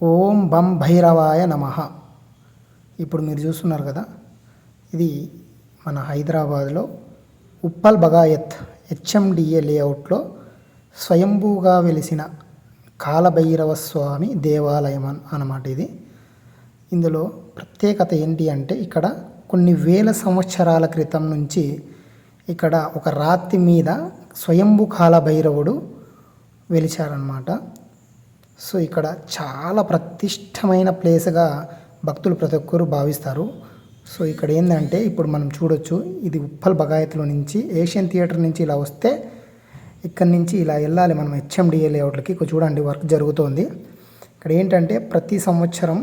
ఓం బం భైరవాయ నమః. ఇప్పుడు మీరు చూస్తున్నారు కదా, ఇది మన హైదరాబాద్లో ఉప్పల్ బగాయత్ హెచ్ఎండిఏ లేఅవుట్లో స్వయంభూగా వెలిసిన కాలభైరవ స్వామి దేవాలయం అన్నమాట. ఇది ఇందులో ప్రత్యేకత ఏంటి అంటే, ఇక్కడ కొన్ని వేల సంవత్సరాల క్రితం నుంచి ఇక్కడ ఒక రాతి మీద స్వయంభూ కాలభైరవుడు వెలిచారన్నమాట. సో ఇక్కడ చాలా ప్రతిష్టమైన ప్లేస్గా భక్తులు ప్రతి ఒక్కరు భావిస్తారు. సో ఇక్కడ ఏంటంటే, ఇప్పుడు మనం చూడొచ్చు, ఇది ఉప్పల్ బగాయత్లో నుంచి ఏషియన్ థియేటర్ నుంచి ఇలా వస్తే ఇక్కడి నుంచి ఇలా వెళ్ళాలి మనం హెచ్ఎండిఏ లేఅవుట్లకి. చూడండి, వర్క్ జరుగుతోంది. ఇక్కడ ఏంటంటే, ప్రతి సంవత్సరం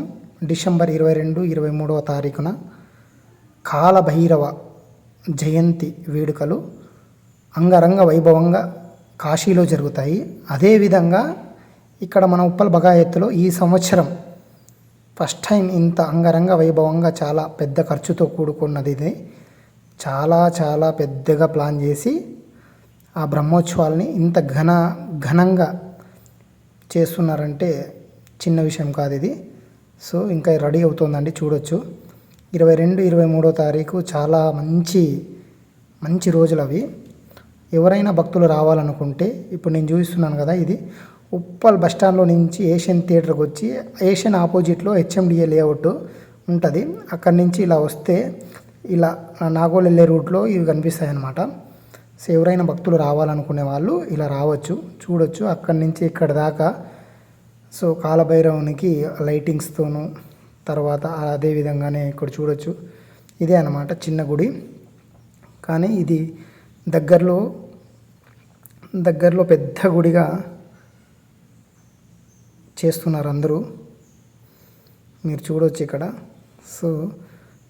డిసెంబర్ 22, 23వ తారీఖున కాలభైరవ జయంతి వేడుకలు అంగరంగ వైభవంగా కాశీలో జరుగుతాయి. అదేవిధంగా ఇక్కడ మన ఉప్పల్ బగాయత్తులో ఈ సంవత్సరం ఫస్ట్ టైం ఇంత అంగరంగ వైభవంగా, చాలా పెద్ద ఖర్చుతో కూడుకున్నది ఇది. చాలా పెద్దగా ప్లాన్ చేసి ఆ బ్రహ్మోత్సవాల్ని ఇంత ఘనంగా చేస్తున్నారంటే చిన్న విషయం కాదు ఇది. సో ఇంకా రెడీ అవుతుందండి, చూడొచ్చు. 22, 23వ తారీఖు చాలా మంచి రోజులు అవి. ఎవరైనా భక్తులు రావాలనుకుంటే, ఇప్పుడు నేను చూపిస్తున్నాను కదా, ఇది ఉప్పల్ బస్టాండ్లో నుంచి ఏషియన్ థియేటర్కి వచ్చి ఏషియన్ ఆపోజిట్లో హెచ్ఎండిఏ లేఅవుట్ ఉంటుంది. అక్కడి నుంచి ఇలా వస్తే ఇలా నాగోల్ వెళ్ళే రూట్లో ఇవి కనిపిస్తాయి అన్నమాట. సో ఎవరైనా భక్తులు రావాలనుకునే వాళ్ళు ఇలా రావచ్చు, చూడొచ్చు. అక్కడి నుంచి ఇక్కడ దాకా సో కాలభైరవునికి లైటింగ్స్తోనూ, తర్వాత అదేవిధంగానే ఇక్కడ చూడొచ్చు. ఇదే అన్నమాట చిన్న గుడి, కానీ ఇది దగ్గరలో పెద్ద గుడిగా చేస్తున్నారు అందరూ, మీరు చూడవచ్చు ఇక్కడ. సో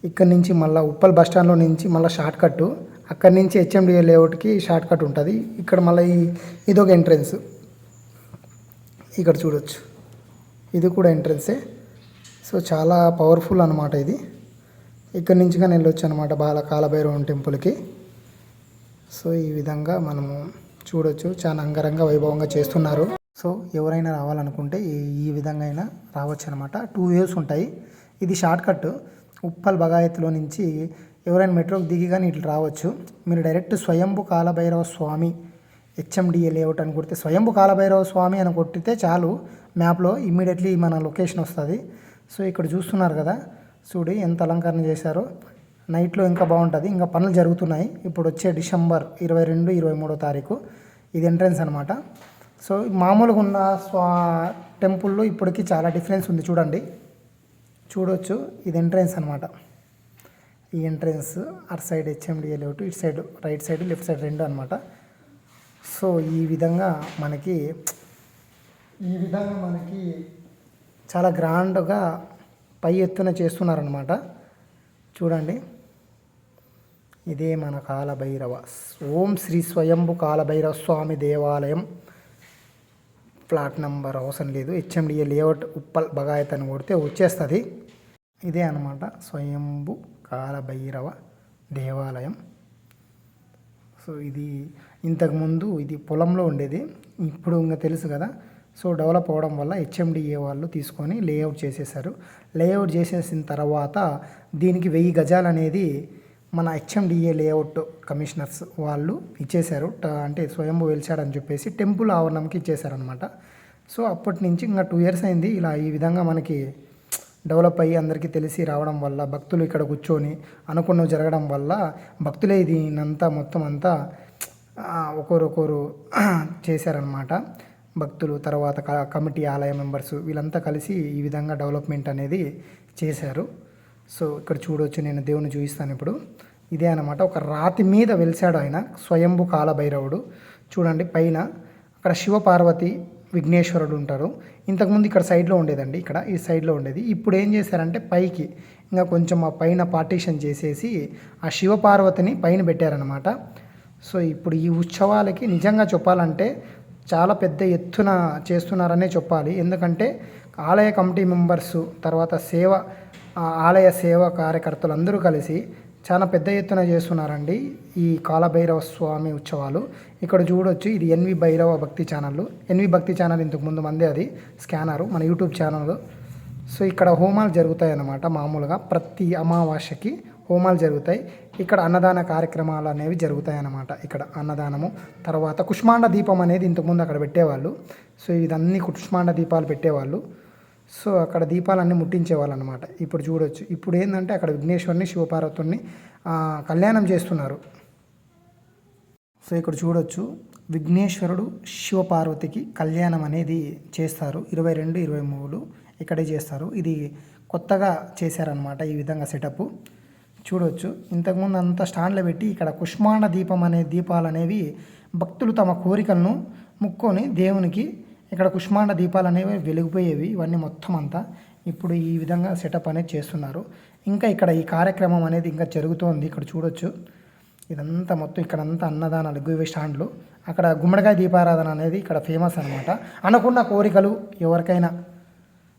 ఇక్కడి నుంచి మళ్ళీ ఉప్పల్ బస్టాండ్లో నుంచి మళ్ళీ షార్ట్ కట్, అక్కడి నుంచి హెచ్ఎండిఏ లేఅవుట్కి షార్ట్ కట్ ఉంటుంది. ఇక్కడ మళ్ళీ ఇదొక ఎంట్రన్స్, ఇక్కడ చూడొచ్చు, ఇది కూడా ఎంట్రన్సే. సో చాలా పవర్ఫుల్ అనమాట ఇది. ఇక్కడి నుంచి కానీ వెళ్ళొచ్చు అనమాట కాలభైరవం టెంపుల్కి. సో ఈ విధంగా మనము చూడొచ్చు, చాలా అంగరంగ వైభవంగా చేస్తున్నారు. సో ఎవరైనా రావాలనుకుంటే ఈ విధంగా అయినా రావచ్చు అనమాట. 2 వేవ్స్ ఉంటాయి. ఇది షార్ట్ కట్ ఉప్పల్ బగాయత్లో నుంచి ఎవరైనా మెట్రోకి దిగి కానీ ఇట్లా రావచ్చు. మీరు డైరెక్ట్ స్వయంభూ కాలభైరవ స్వామి హెచ్ఎండిఏ లేఅవుట్ అని కొడితే, స్వయంభూ కాలభైరవ స్వామి అని కొట్టితే చాలు, మ్యాప్లో ఇమ్మీడియట్లీ మన లొకేషన్ వస్తుంది. సో ఇక్కడ చూస్తున్నారు కదా, చూడి ఎంత అలంకరణ చేశారో. నైట్లో ఇంకా బాగుంటుంది. ఇంకా పనులు జరుగుతున్నాయి. ఇప్పుడు వచ్చే డిసెంబర్ 22, 23వ తారీఖు ఇది ఎంట్రన్స్ అనమాట. సో మామూలుగా ఉన్న టెంపుల్లో ఇప్పటికి చాలా డిఫరెన్స్ ఉంది, చూడొచ్చు. ఇది ఎంట్రన్స్ అనమాట. ఈ ఎంట్రన్స్ అటు సైడ్ హెచ్ఎండిఏ లేఅవుట్, ఇటు side right side left side రెండు అనమాట. సో ఈ విధంగా మనకి చాలా గ్రాండ్గా పై ఎత్తున చేస్తున్నారనమాట. చూడండి, ఇదే మన కాలభైరవ ఓం శ్రీ స్వయంభూ కాలభైరవ స్వామి దేవాలయం. ఫ్లాట్ నెంబర్ అవసరం లేదు, హెచ్ఎండిఏ లేఅవుట్ ఉప్పల్ బగాయత్ అని కొడితే వచ్చేస్తుంది. ఇదే అనమాట స్వయంభూ కాలభైరవ దేవాలయం. సో ఇది ఇంతకుముందు ఇది పొలంలో ఉండేది, ఇప్పుడు ఇంకా తెలుసు కదా. సో డెవలప్ అవ్వడం వల్ల హెచ్ఎండిఏ వాళ్ళు తీసుకొని లేఅవుట్ చేసేసారు. లేఅవుట్ చేసేసిన తర్వాత దీనికి 1000 గజాలు అనేది మన హెచ్ఎండిఏ లేఅవుట్ కమిషనర్స్ వాళ్ళు ఇచ్చేశారు. అంటే స్వయంభూ వెలిచాడని చెప్పేసి టెంపుల్ ఆవరణంకి ఇచ్చేశారనమాట. సో అప్పటి నుంచి ఇంకా 2 ఇయర్స్ అయింది. ఇలా ఈ విధంగా మనకి డెవలప్ అయ్యి అందరికీ తెలిసి రావడం వల్ల, భక్తులు ఇక్కడ కూర్చొని అనుకున్నవి జరగడం వల్ల భక్తులే మొత్తం అంతా ఒకరు చేశారనమాట. భక్తులు, తర్వాత కమిటీ, ఆలయ మెంబర్స్ వీళ్ళంతా కలిసి ఈ విధంగా డెవలప్మెంట్ అనేది చేశారు. సో ఇక్కడ చూడవచ్చు, నేను దేవుని చూపిస్తాను ఇప్పుడు. ఇదే అనమాట, ఒక రాతి మీద వెలిసాడు ఆయన స్వయంభూ కాలభైరవుడు. చూడండి, పైన అక్కడ శివపార్వతి విఘ్నేశ్వరుడు ఉంటారు. ఇంతకుముందు ఇక్కడ సైడ్లో ఉండేదండి, ఇక్కడ ఈ సైడ్లో ఉండేది. ఇప్పుడు ఏం చేశారంటే పైకి ఇంకా కొంచెం ఆ పైన పార్టీషన్ చేసేసి ఆ శివపార్వతిని పైన పెట్టారనమాట. సో ఇప్పుడు ఈ ఉత్సవాలకి నిజంగా చెప్పాలంటే చాలా పెద్ద ఎత్తున చేస్తున్నారనే చెప్పాలి. ఎందుకంటే ఆలయ కమిటీ మెంబర్సు, తర్వాత ఆలయ సేవ కార్యకర్తలు అందరూ కలిసి చాలా పెద్ద ఎత్తున చేస్తున్నారండి ఈ కాలభైరవ స్వామి ఉత్సవాలు. ఇక్కడ చూడొచ్చు, ఇది ఎన్వి భైరవ భక్తి ఛానల్. ఎన్వి భక్తి ఛానల్ ఇంతకుముందు మంది అది స్కానరు, మన యూట్యూబ్ ఛానల్. సో ఇక్కడ హోమాలు జరుగుతాయి అన్నమాట. మామూలుగా ప్రతి అమావాస్యకి హోమాలు జరుగుతాయి. ఇక్కడ అన్నదాన కార్యక్రమాలు అనేవి జరుగుతాయి అన్నమాట. ఇక్కడ అన్నదానము, తర్వాత కుష్మాండ దీపం అనేది ఇంతకుముందు అక్కడ పెట్టేవాళ్ళు. సో ఇదన్నీ కుష్మాండ దీపాలు పెట్టేవాళ్ళు. సో అక్కడ దీపాలన్నీ ముట్టించేవాళ్ళు అనమాట. ఇప్పుడు చూడొచ్చు, ఇప్పుడు ఏంటంటే అక్కడ విఘ్నేశ్వరుని శివపార్వతుల్ని కళ్యాణం చేస్తున్నారు. సో ఇక్కడ చూడొచ్చు, విఘ్నేశ్వరుడు శివపార్వతికి కళ్యాణం అనేది చేస్తారు. 22, 23 ఇక్కడే చేస్తారు. ఇది కొత్తగా చేశారనమాట ఈ విధంగా సెటప్. చూడొచ్చు, ఇంతకుముందు అంతా స్టాండ్లో పెట్టి ఇక్కడ కుష్మాండ దీపం అనే దీపాలు అనేవి భక్తులు తమ కోరికలను ముక్కొని దేవునికి ఇక్కడ కుష్మాండ దీపాలు అనేవి వెలిగిపోయేవి. ఇవన్నీ మొత్తం అంతా ఇప్పుడు ఈ విధంగా సెటప్ అనేది చేస్తున్నారు. ఇంకా ఇక్కడ ఈ కార్యక్రమం అనేది ఇంకా జరుగుతోంది. ఇక్కడ చూడొచ్చు, ఇదంతా మొత్తం ఇక్కడంతా అన్నదానాలు, ఇవి స్టాండ్లు. అక్కడ గుమ్మడికాయ దీపారాధన అనేది ఇక్కడ ఫేమస్ అనమాట. అనుకున్న కోరికలు ఎవరికైనా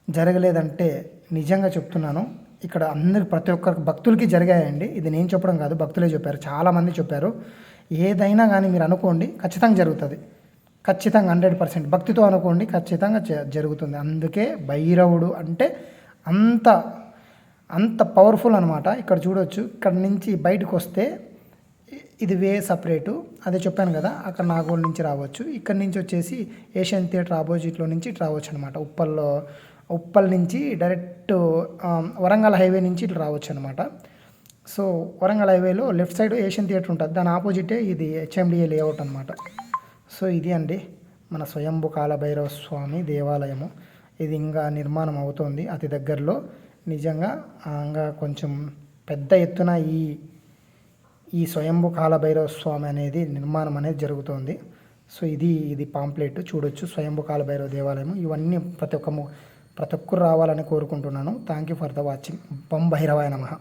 జరగలేదంటే నిజంగా చెప్తున్నాను, ఇక్కడ అందరు ప్రతి ఒక్కరికి భక్తులకి జరిగాయండి. ఇది నేను చెప్పడం కాదు, భక్తులే చెప్పారు, చాలామంది చెప్పారు. ఏదైనా కానీ మీరు అనుకోండి ఖచ్చితంగా జరుగుతుంది. ఖచ్చితంగా 100% భక్తితో అనుకోండి, ఖచ్చితంగా జరుగుతుంది. అందుకే భైరవుడు అంటే అంత అంత పవర్ఫుల్ అనమాట. ఇక్కడ చూడొచ్చు, ఇక్కడ నుంచి బయటకు వస్తే ఇది వే సపరేటు, అదే చెప్పాను కదా, అక్కడ నాగోల్ నుంచి రావచ్చు. ఇక్కడ నుంచి వచ్చేసి ఏషియన్ థియేటర్ ఆపోజిట్లో నుంచి ఇట్లా రావచ్చు అనమాట. ఉప్పల్ నుంచి డైరెక్ట్ వరంగల్ హైవే నుంచి ఇట్లా రావచ్చు అనమాట. సో వరంగల్ హైవేలో లెఫ్ట్ సైడ్ ఏషియన్ థియేటర్ ఉంటుంది, దాని ఆపోజిటే ఇది హెచ్ఎండిఏ లేఅవుట్ అనమాట. సో ఇది అండి మన స్వయంభు కాలభైరవ స్వామి దేవాలయము. ఇది ఇంకా నిర్మాణం అవుతోంది అతి దగ్గరలో. నిజంగా ఇంకా కొంచెం పెద్ద ఎత్తున ఈ స్వయంభు కాలభైరవ స్వామి అనేది నిర్మాణం అనేది జరుగుతోంది. సో ఇది పాంప్లెట్ చూడొచ్చు, స్వయంభు కాలభైరవ దేవాలయం. ఇవన్నీ ప్రతి ఒక్కరు రావాలని కోరుకుంటున్నాను. Thank you for the watching. బం భైరవాయ నమః.